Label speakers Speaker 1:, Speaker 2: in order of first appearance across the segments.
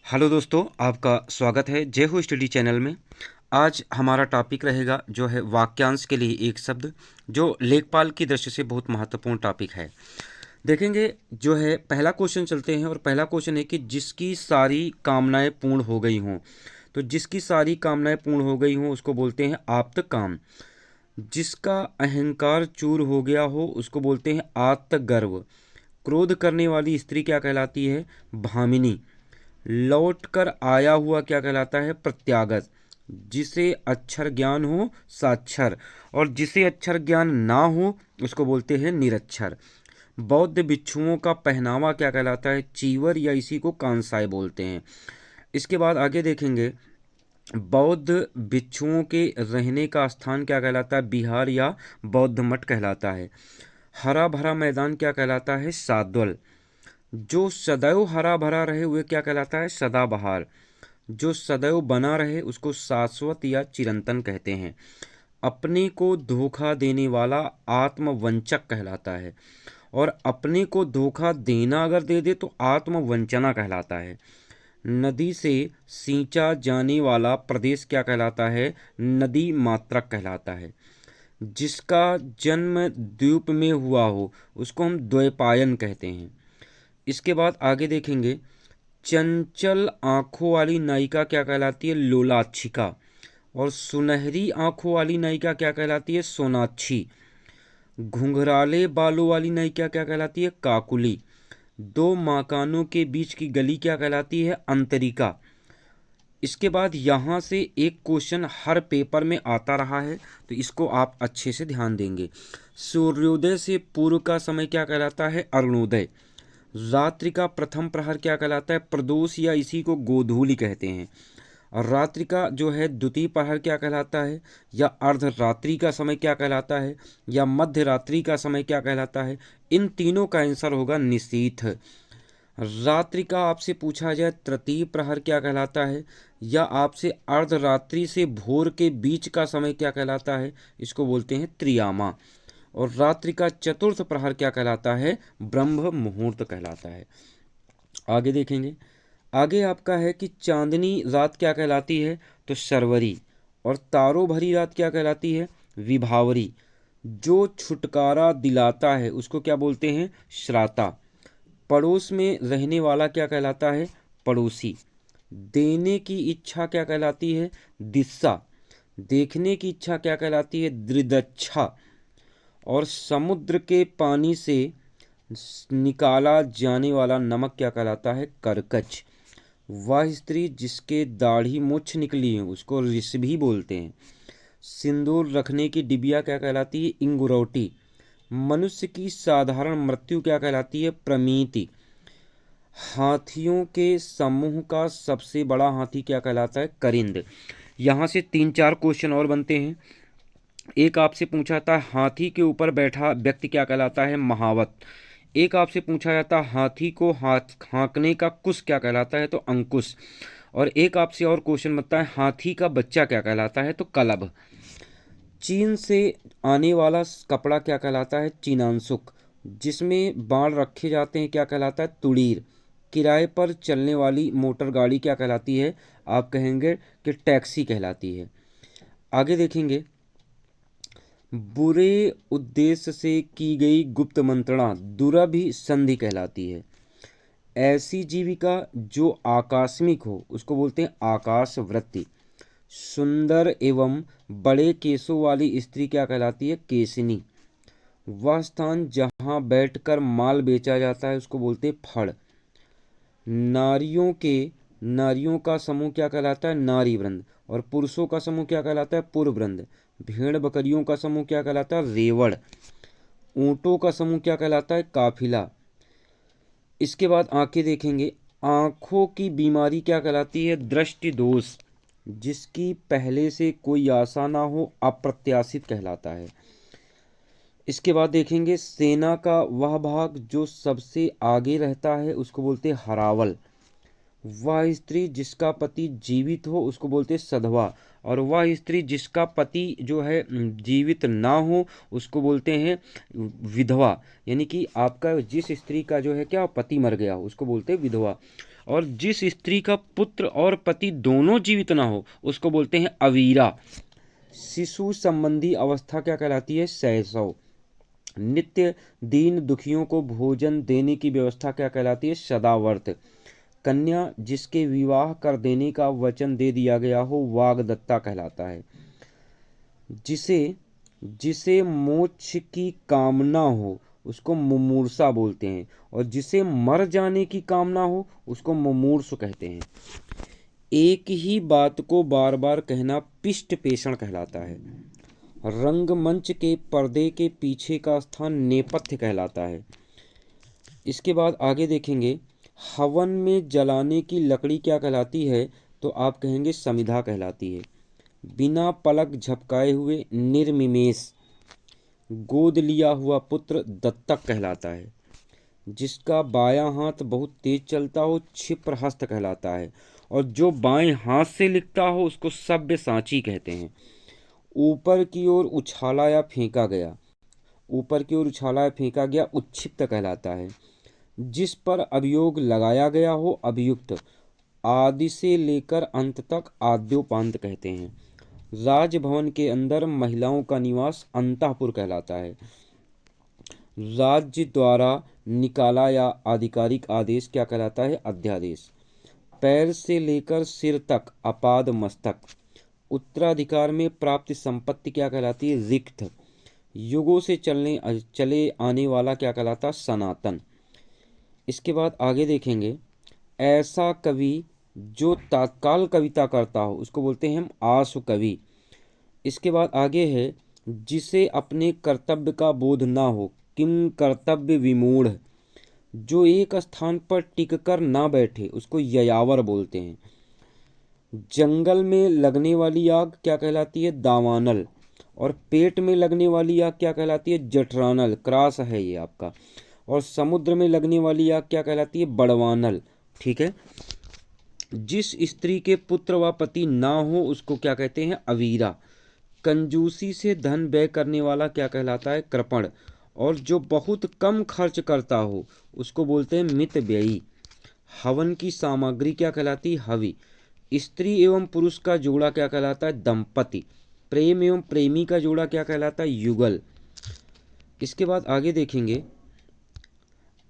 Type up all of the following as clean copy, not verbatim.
Speaker 1: Hello दोस्तों, आपका स्वागत है जय हो स्टडी चैनल में। आज हमारा टॉपिक रहेगा जो है वाक्यांश के लिए एक शब्द, जो लेखपाल की दृष्टि से बहुत महत्वपूर्ण टॉपिक है। देखेंगे जो है पहला क्वेश्चन चलते हैं, और पहला क्वेश्चन है कि जिसकी सारी कामनाएं पूर्ण हो गई हों। तो जिसकी सारी कामनाएं पूर्ण हो गई हों उसको बोलते हैं आप्त काम। जिसका अहंकार चूर हो गया हो उसको बोलते हैं आत्मगर्व। क्रोध करने वाली स्त्री क्या कहलाती है? भामिनी। लौट कर आया हुआ क्या कहलाता है? प्रत्यागत। जिसे अक्षर ज्ञान हो साक्षर, और जिसे अक्षर ज्ञान ना हो उसको बोलते हैं निरक्षर। बौद्ध भिक्षुओं का पहनावा क्या कहलाता है? चीवर, या इसी को कांसाई बोलते हैं। इसके बाद आगे देखेंगे, बौद्ध भिक्षुओं के रहने का स्थान क्या कहलाता है? बिहार या बौद्ध मठ कहलाता है। हरा भरा मैदान क्या कहलाता है? साद्वल। जो सदैव हरा भरा रहे हुए क्या कहलाता है? सदाबहार। जो सदैव बना रहे उसको शाश्वत या चिरंतन कहते हैं। अपने को धोखा देने वाला आत्मवंचक कहलाता है, और अपने को धोखा देना अगर दे दे तो आत्मवंचना कहलाता है। नदी से सींचा जाने वाला प्रदेश क्या कहलाता है? नदी मात्रक कहलाता है। जिसका जन्म द्वीप में हुआ हो उसको हम द्वैपायन कहते हैं। इसके बाद आगे देखेंगे, चंचल आंखों वाली नायिका क्या कहलाती है? लोलाक्षिका। और सुनहरी आंखों वाली नायिका क्या कहलाती है? सोनाक्षी। घुंघराले बालों वाली नायिका क्या कहलाती है? काकुली। दो मकानों के बीच की गली क्या कहलाती है? अंतरिका। इसके बाद यहाँ से एक क्वेश्चन हर पेपर में आता रहा है, तो इसको आप अच्छे से ध्यान देंगे। सूर्योदय से पूर्व का समय क्या कहलाता है? अरुणोदय। रात्रि का प्रथम प्रहर क्या कहलाता है? प्रदोष, या इसी को गोधूलि कहते हैं। और रात्रि का जो है द्वितीय प्रहर क्या कहलाता है? या अर्धरात्रि का समय क्या कहलाता है? या मध्य रात्रि का समय क्या कहलाता है? इन तीनों का आंसर होगा निशीथ। रात्रि का आपसे पूछा जाए तृतीय प्रहर क्या कहलाता है? या आपसे अर्धरात्रि से भोर के बीच का समय क्या कहलाता है? इसको बोलते हैं त्रियामा। और रात्रि का चतुर्थ प्रहर क्या कहलाता है? ब्रह्म मुहूर्त कहलाता है। आगे देखेंगे, आगे आपका है कि चांदनी रात क्या कहलाती है? तो शर्वरी। और तारों भरी रात क्या कहलाती है? विभावरी। जो छुटकारा दिलाता है उसको क्या बोलते हैं? श्राता। पड़ोस में रहने वाला क्या कहलाता है? पड़ोसी। देने की इच्छा क्या कहलाती है? दिस्सा। देखने की इच्छा क्या कहलाती है? दृदच्छा। और समुद्र के पानी से निकाला जाने वाला नमक क्या कहलाता है? करकच। वह स्त्री जिसके दाढ़ी मूछ निकली है उसको ऋषभि बोलते हैं। सिंदूर रखने की डिबिया क्या कहलाती है? इंगुरौटी। मनुष्य की साधारण मृत्यु क्या कहलाती है? प्रमिति। हाथियों के समूह का सबसे बड़ा हाथी क्या कहलाता है? करिंद। यहाँ से 3-4 क्वेश्चन और बनते हैं। एक आपसे पूछा था हाथी के ऊपर बैठा व्यक्ति क्या कहलाता है? महावत। एक आपसे पूछा जाता हाथी को हाँकने का कुश क्या कहलाता है? तो अंकुश। और एक आपसे और क्वेश्चन बनता है हाथी का बच्चा क्या कहलाता है? तो कलभ। चीन से आने वाला कपड़ा क्या कहलाता है? चीनांसुक। जिसमें बाण रखे जाते हैं क्या कहलाता है? तुड़ीर। किराए पर चलने वाली मोटर गाड़ी क्या कहलाती है? आप कहेंगे कि टैक्सी कहलाती है। आगे देखेंगे, बुरे उद्देश्य से की गई गुप्त मंत्रणा दुरभि संधि कहलाती है। ऐसी जीविका जो आकस्मिक हो उसको बोलते हैं आकाश वृत्ति। सुंदर एवं बड़े केसों वाली स्त्री क्या कहलाती है? केसिनी। वह स्थान जहाँ बैठकर माल बेचा जाता है उसको बोलते हैं फड़। नारियों का समूह क्या कहलाता है? नारी वृंद। और पुरुषों का समूह क्या कहलाता है? पुर वृंद। भेड़ बकरियों का समूह क्या कहलाता है? रेवड़। ऊंटों का समूह क्या कहलाता है? काफिला। इसके बाद आंखें देखेंगे, आंखों की बीमारी क्या कहलाती है? दृष्टि दोष। जिसकी पहले से कोई आशा ना हो अप्रत्याशित कहलाता है। इसके बाद देखेंगे, सेना का वह भाग जो सबसे आगे रहता है उसको बोलते हैं हरावल। वह स्त्री जिसका पति जीवित हो उसको बोलते हैं सधवा, और वह स्त्री जिसका पति जो है जीवित ना हो उसको बोलते हैं विधवा। यानी कि आपका जिस स्त्री का जो है क्या पति मर गया हो उसको बोलते हैं विधवा, और जिस स्त्री का पुत्र और पति दोनों जीवित ना हो उसको बोलते हैं अवीरा। शिशु संबंधी अवस्था क्या कहलाती है? शैशव। नित्य दीन दुखियों को भोजन देने की व्यवस्था क्या कहलाती है? सदावर्त। कन्या जिसके विवाह कर देने का वचन दे दिया गया हो वागदत्ता कहलाता है। जिसे जिसे मोक्ष की कामना हो उसको मुमूर्षा बोलते हैं, और जिसे मर जाने की कामना हो उसको मुमूर्षु कहते हैं। एक ही बात को बार बार कहना पिष्ट पेषण कहलाता है। रंगमंच के पर्दे के पीछे का स्थान नेपथ्य कहलाता है। इसके बाद आगे देखेंगे, हवन में जलाने की लकड़ी क्या कहलाती है? तो आप कहेंगे समिधा कहलाती है। बिना पलक झपकाए हुए निर्मिमेष। गोद लिया हुआ पुत्र दत्तक कहलाता है। जिसका बायां हाथ बहुत तेज चलता हो क्षिप्रहस्त कहलाता है, और जो बाएं हाथ से लिखता हो उसको सव्यसाची कहते हैं। ऊपर की ओर उछाला या फेंका गया, ऊपर की ओर उछाला या फेंका गया उच्छिप्त कहलाता है। जिस पर अभियोग लगाया गया हो अभियुक्त। आदि से लेकर अंत तक आद्योपांत कहते हैं। राजभवन के अंदर महिलाओं का निवास अंतःपुर कहलाता है। राज्य द्वारा निकाला या आधिकारिक आदेश क्या कहलाता है? अध्यादेश। पैर से लेकर सिर तक अपाद मस्तक। उत्तराधिकार में प्राप्त संपत्ति क्या कहलाती है? रिक्त। युगों से चले आने वाला क्या कहलाता? सनातन। इसके बाद आगे देखेंगे, ऐसा कवि जो तत्काल कविता करता हो उसको बोलते हैं हम आशु कवि। इसके बाद आगे है, जिसे अपने कर्तव्य का बोध ना हो किम कर्तव्य विमूढ़। जो एक स्थान पर टिककर ना बैठे उसको ययावर बोलते हैं। जंगल में लगने वाली आग क्या कहलाती है? दावानल। और पेट में लगने वाली आग क्या कहलाती है? जठरानल। क्रास है ये आपका। और समुद्र में लगने वाली आग क्या कहलाती है? बड़वानल। ठीक है। जिस स्त्री के पुत्र व पति ना हो उसको क्या कहते हैं? अवीरा। कंजूसी से धन व्यय करने वाला क्या कहलाता है? कृपण। और जो बहुत कम खर्च करता हो उसको बोलते हैं मितव्ययी। हवन की सामग्री क्या कहलाती है? हवि। स्त्री एवं पुरुष का जोड़ा क्या कहलाता है? दंपति। प्रेम एवं प्रेमी का जोड़ा क्या कहलाता है? युगल। इसके बाद आगे देखेंगे,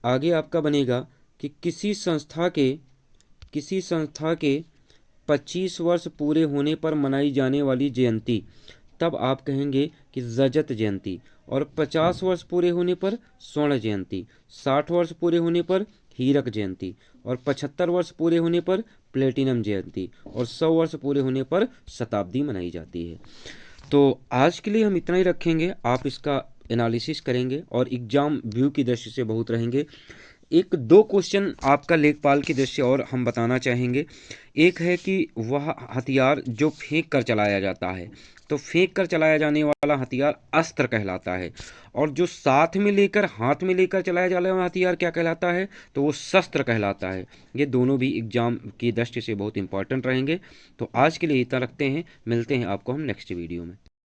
Speaker 1: आगे आपका बनेगा कि किसी संस्था के 25 वर्ष पूरे होने पर मनाई जाने वाली जयंती, तब आप कहेंगे कि रजत जयंती। और 50 वर्ष पूरे होने पर स्वर्ण जयंती, 60 वर्ष पूरे होने पर हीरक जयंती, और 75 वर्ष पूरे होने पर प्लेटिनम जयंती, और 100 वर्ष पूरे होने पर शताब्दी मनाई जाती है। तो आज के लिए हम इतना ही रखेंगे। आप इसका एनालिसिस करेंगे और एग्जाम व्यू की दृष्टि से बहुत रहेंगे। एक दो क्वेश्चन आपका लेखपाल की दृष्टि और हम बताना चाहेंगे। एक है कि वह हथियार जो फेंक कर चलाया जाता है, तो फेंक कर चलाया जाने वाला हथियार अस्त्र कहलाता है, और जो साथ में लेकर हाथ में लेकर चलाया जाने वाला हथियार क्या कहलाता है? तो वो शस्त्र कहलाता है। ये दोनों भी एग्जाम की दृष्टि से बहुत इंपॉर्टेंट रहेंगे। तो आज के लिए इतना रखते हैं, मिलते हैं आपको हम नेक्स्ट वीडियो में।